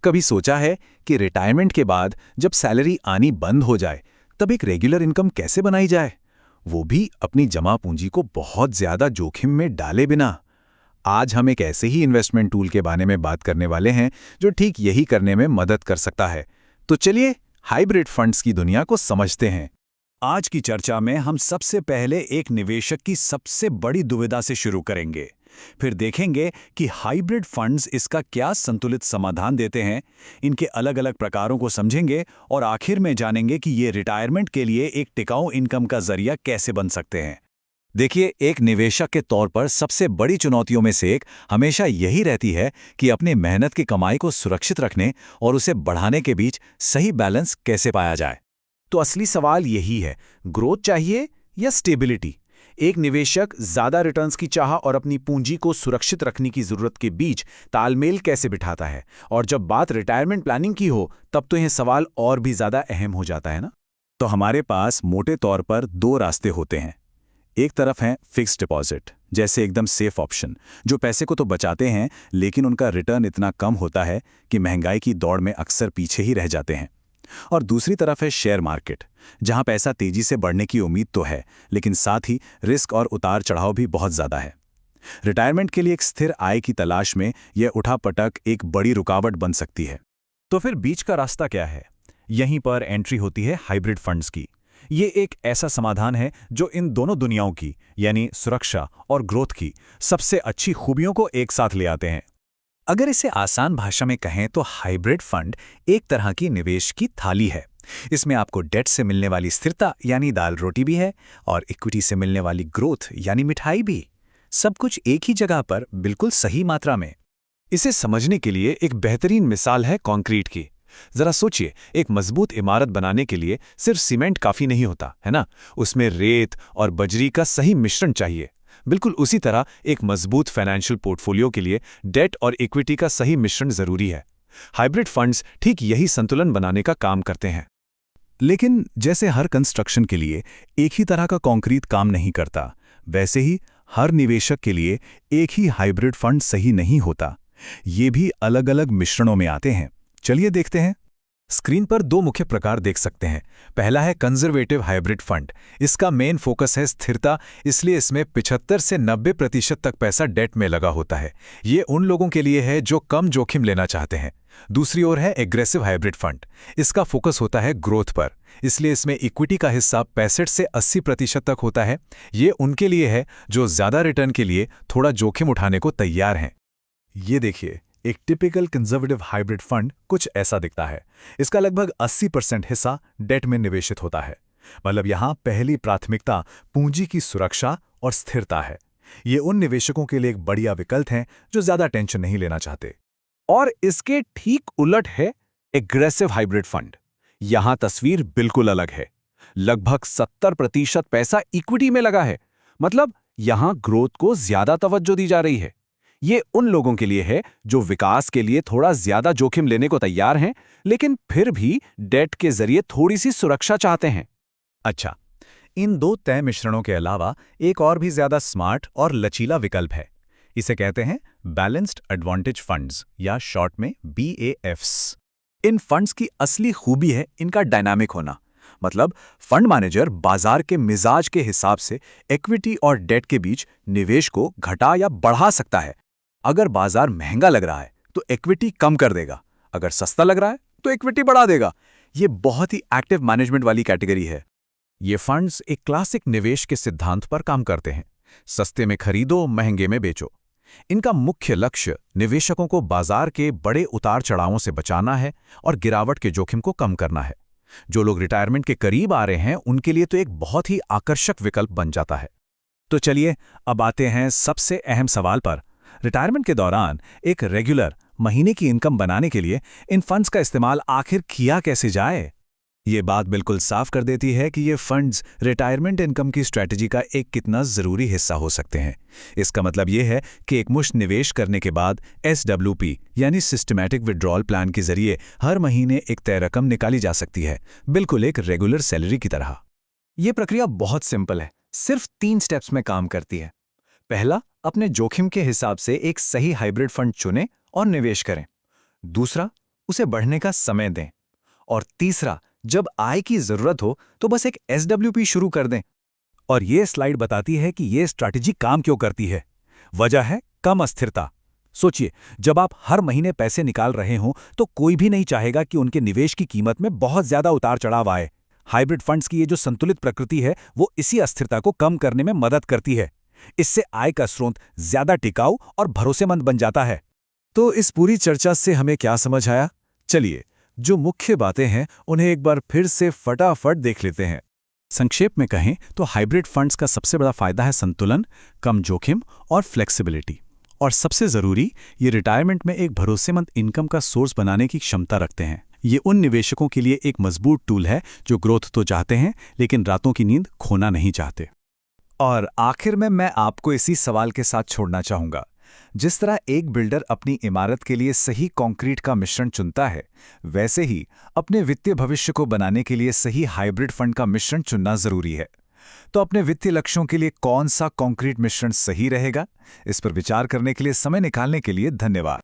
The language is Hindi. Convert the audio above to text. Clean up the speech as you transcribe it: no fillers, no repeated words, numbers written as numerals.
कभी सोचा है कि रिटायरमेंट के बाद जब सैलरी आनी बंद हो जाए तब एक रेगुलर इनकम कैसे बनाई जाए, वो भी अपनी जमा पूंजी को बहुत ज्यादा जोखिम में डाले बिना। आज हम एक ऐसे ही इन्वेस्टमेंट टूल के बारे में बात करने वाले हैं जो ठीक यही करने में मदद कर सकता है। तो चलिए हाइब्रिड फंड्स की दुनिया को समझते हैं। आज की चर्चा में हम सबसे पहले एक निवेशक की सबसे बड़ी दुविधा से शुरू करेंगे। फिर देखेंगे कि हाइब्रिड फंड्स इसका क्या संतुलित समाधान देते हैं, इनके अलग अलग प्रकारों को समझेंगे और आखिर में जानेंगे कि ये रिटायरमेंट के लिए एक टिकाऊ इनकम का जरिया कैसे बन सकते हैं। देखिए, एक निवेशक के तौर पर सबसे बड़ी चुनौतियों में से एक हमेशा यही रहती है कि अपनी मेहनत की कमाई को सुरक्षित रखने और उसे बढ़ाने के बीच सही बैलेंस कैसे पाया जाए। तो असली सवाल यही है, ग्रोथ चाहिए या स्टेबिलिटी? एक निवेशक ज्यादा रिटर्न्स की चाह और अपनी पूंजी को सुरक्षित रखने की जरूरत के बीच तालमेल कैसे बिठाता है? और जब बात रिटायरमेंट प्लानिंग की हो तब तो यह सवाल और भी ज्यादा अहम हो जाता है ना। तो हमारे पास मोटे तौर पर दो रास्ते होते हैं। एक तरफ है फिक्स्ड डिपॉजिट, जैसे एकदम सेफ ऑप्शन, जो पैसे को तो बचाते हैं लेकिन उनका रिटर्न इतना कम होता है कि महंगाई की दौड़ में अक्सर पीछे ही रह जाते हैं। और दूसरी तरफ है शेयर मार्केट, जहां पैसा तेजी से बढ़ने की उम्मीद तो है लेकिन साथ ही रिस्क और उतार चढ़ाव भी बहुत ज्यादा है। रिटायरमेंट के लिए एक स्थिर आय की तलाश में यह उठापटक एक बड़ी रुकावट बन सकती है। तो फिर बीच का रास्ता क्या है? यहीं पर एंट्री होती है हाइब्रिड फंड्स की। ये एक ऐसा समाधान है जो इन दोनों दुनियाओं की, यानी सुरक्षा और ग्रोथ की सबसे अच्छी खूबियों को एक साथ ले आते हैं। अगर इसे आसान भाषा में कहें तो हाइब्रिड फंड एक तरह की निवेश की थाली है। इसमें आपको डेट से मिलने वाली स्थिरता यानी दाल रोटी भी है और इक्विटी से मिलने वाली ग्रोथ यानी मिठाई भी। सब कुछ एक ही जगह पर बिल्कुल सही मात्रा में। इसे समझने के लिए एक बेहतरीन मिसाल है कंक्रीट की। जरा सोचिए, एक मजबूत इमारत बनाने के लिए सिर्फ सीमेंट काफी नहीं होता है ना, उसमें रेत और बजरी का सही मिश्रण चाहिए। बिल्कुल उसी तरह एक मजबूत फाइनेंशियल पोर्टफोलियो के लिए डेट और इक्विटी का सही मिश्रण जरूरी है। हाइब्रिड फंड्स ठीक यही संतुलन बनाने का काम करते हैं। लेकिन जैसे हर कंस्ट्रक्शन के लिए एक ही तरह का कंक्रीट काम नहीं करता, वैसे ही हर निवेशक के लिए एक ही हाइब्रिड फंड सही नहीं होता। ये भी अलग अलग मिश्रणों में आते हैं। चलिए देखते हैं। स्क्रीन पर दो मुख्य प्रकार देख सकते हैं। पहला है कंजर्वेटिव हाइब्रिड फंड। इसका मेन फोकस है स्थिरता, इसलिए इसमें 75 से 90% तक पैसा डेट में लगा होता है। ये उन लोगों के लिए है जो कम जोखिम लेना चाहते हैं। दूसरी ओर है एग्रेसिव हाइब्रिड फंड। इसका फोकस होता है ग्रोथ पर, इसलिए इसमें इक्विटी का हिस्सा 65 से 80% तक होता है। ये उनके लिए है जो ज्यादा रिटर्न के लिए थोड़ा जोखिम उठाने को तैयार हैं। ये देखिए, एक टिपिकल कंजर्वेटिव हाइब्रिड फंड कुछ ऐसा दिखता है। इसका लगभग 80% हिस्सा डेट में निवेशित होता है। मतलब यहां पहली प्राथमिकता पूंजी की सुरक्षा और स्थिरता है। ये उन निवेशकों के लिए एक बढ़िया विकल्प है जो ज्यादा टेंशन नहीं लेना चाहते। और इसके ठीक उलट है एग्रेसिव हाइब्रिड फंड। यहां तस्वीर बिल्कुल अलग है। लगभग 70% पैसा इक्विटी में लगा है। मतलब यहां ग्रोथ को ज्यादा तवज्जो दी जा रही है। ये उन लोगों के लिए है जो विकास के लिए थोड़ा ज्यादा जोखिम लेने को तैयार हैं, लेकिन फिर भी डेट के जरिए थोड़ी सी सुरक्षा चाहते हैं। अच्छा, इन दो तय मिश्रणों के अलावा एक और भी ज्यादा स्मार्ट और लचीला विकल्प है। इसे कहते हैं बैलेंस्ड एडवांटेज फंड्स या शॉर्ट में BAFs। इन फंड्स की असली खूबी है इनका डायनामिक होना। मतलब फंड मैनेजर बाजार के मिजाज के हिसाब से इक्विटी और डेट के बीच निवेश को घटा या बढ़ा सकता है। अगर बाजार महंगा लग रहा है तो इक्विटी कम कर देगा, अगर सस्ता लग रहा है तो इक्विटी बढ़ा देगा। ये बहुत ही एक्टिव मैनेजमेंट वाली कैटेगरी है। ये फंड्स एक क्लासिक निवेश के सिद्धांत पर काम करते हैं। सस्ते में खरीदो, महंगे में बेचो। इनका मुख्य लक्ष्य निवेशकों को बाजार के बड़े उतार चढ़ावों से बचाना है और गिरावट के जोखिम को कम करना है। जो लोग रिटायरमेंट के करीब आ रहे हैं उनके लिए तो एक बहुत ही आकर्षक विकल्प बन जाता है। तो चलिए अब आते हैं सबसे अहम सवाल पर। रिटायरमेंट के दौरान एक रेगुलर महीने की इनकम बनाने के लिए इन फंड्स का इस्तेमाल आखिर किया कैसे जाए? ये बात बिल्कुल साफ कर देती है कि ये फंड्स रिटायरमेंट इनकम की स्ट्रैटेजी का एक कितना जरूरी हिस्सा हो सकते हैं। इसका मतलब ये है कि एक मुश्त निवेश करने के बाद SWP यानी सिस्टमैटिक विड्रॉल प्लान के जरिए हर महीने एक तय रकम निकाली जा सकती है, बिल्कुल एक रेगुलर सैलरी की तरह। ये प्रक्रिया बहुत सिंपल है, सिर्फ 3 स्टेप्स में काम करती है। पहला, अपने जोखिम के हिसाब से एक सही हाइब्रिड फंड चुनें और निवेश करें। दूसरा, उसे बढ़ने का समय दें। और तीसरा, जब आय की जरूरत हो तो बस एक SWP शुरू कर दें। और ये स्लाइड बताती है कि ये स्ट्रैटेजी काम क्यों करती है। वजह है कम अस्थिरता। सोचिए, जब आप हर महीने पैसे निकाल रहे हों तो कोई भी नहीं चाहेगा कि उनके निवेश की कीमत में बहुत ज्यादा उतार चढ़ाव आए। हाइब्रिड फंड्स की ये जो संतुलित प्रकृति है वो इसी अस्थिरता को कम करने में मदद करती है। इससे आय का स्रोत ज्यादा टिकाऊ और भरोसेमंद बन जाता है। तो इस पूरी चर्चा से हमें क्या समझ आया? चलिए, जो मुख्य बातें हैं उन्हें एक बार फिर से फटाफट देख लेते हैं। संक्षेप में कहें तो हाइब्रिड फंड्स का सबसे बड़ा फायदा है संतुलन, कम जोखिम और फ्लेक्सिबिलिटी। और सबसे जरूरी, ये रिटायरमेंट में एक भरोसेमंद इनकम का सोर्स बनाने की क्षमता रखते हैं। ये उन निवेशकों के लिए एक मजबूत टूल है जो ग्रोथ तो चाहते हैं लेकिन रातों की नींद खोना नहीं चाहते। और आखिर में मैं आपको इसी सवाल के साथ छोड़ना चाहूंगा। जिस तरह एक बिल्डर अपनी इमारत के लिए सही कंक्रीट का मिश्रण चुनता है, वैसे ही अपने वित्तीय भविष्य को बनाने के लिए सही हाइब्रिड फंड का मिश्रण चुनना जरूरी है। तो अपने वित्तीय लक्ष्यों के लिए कौन सा कंक्रीट मिश्रण सही रहेगा, इस पर विचार करने के लिए समय निकालने के लिए धन्यवाद।